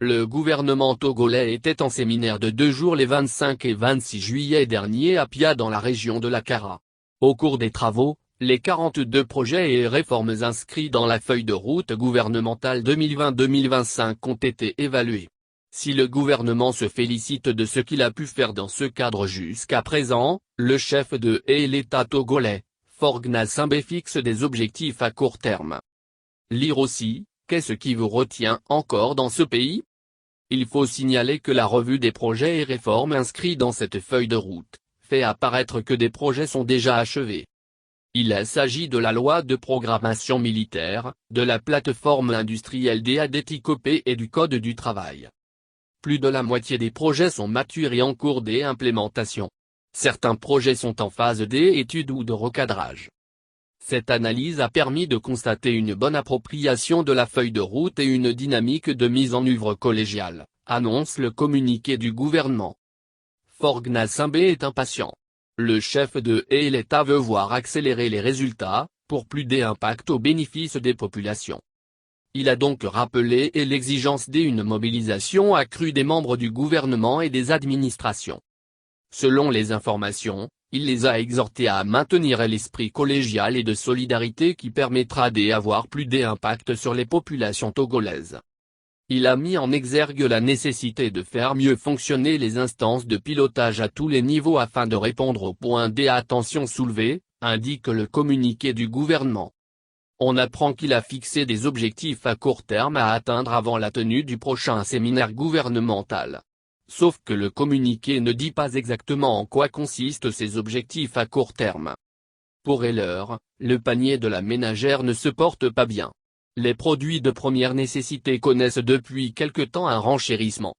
Le gouvernement togolais était en séminaire de 2 jours les 25 et 26 juillet dernier à Pia dans la région de la Kara. Au cours des travaux, les 42 projets et réformes inscrits dans la feuille de route gouvernementale 2020-2025 ont été évalués. Si le gouvernement se félicite de ce qu'il a pu faire dans ce cadre jusqu'à présent, le chef de l'État togolais, Faure Gnassingbé fixe des objectifs à court terme. Lire aussi, qu'est-ce qui vous retient encore dans ce pays ? Il faut signaler que la revue des projets et réformes inscrits dans cette feuille de route fait apparaître que des projets sont déjà achevés. Il s'agit de la loi de programmation militaire, de la plateforme industrielle DADTICOP et du Code du travail. Plus de la moitié des projets sont matures et en cours d'implémentation. Certains projets sont en phase d'étude ou de recadrage. Cette analyse a permis de constater une bonne appropriation de la feuille de route et une dynamique de mise en œuvre collégiale, annonce le communiqué du gouvernement. Faure Gnassingbé est impatient. Le chef de l'État veut voir accélérer les résultats, pour plus d'impact au bénéfice des populations. Il a donc rappelé l'exigence d'une mobilisation accrue des membres du gouvernement et des administrations. Selon les informations, il les a exhortés à maintenir l'esprit collégial et de solidarité qui permettra d'avoir plus d'impact sur les populations togolaises. Il a mis en exergue la nécessité de faire mieux fonctionner les instances de pilotage à tous les niveaux afin de répondre aux points d'attention soulevés, indique le communiqué du gouvernement. On apprend qu'il a fixé des objectifs à court terme à atteindre avant la tenue du prochain séminaire gouvernemental. Sauf que le communiqué ne dit pas exactement en quoi consistent ces objectifs à court terme. Pour l'heure, le panier de la ménagère ne se porte pas bien. Les produits de première nécessité connaissent depuis quelque temps un renchérissement.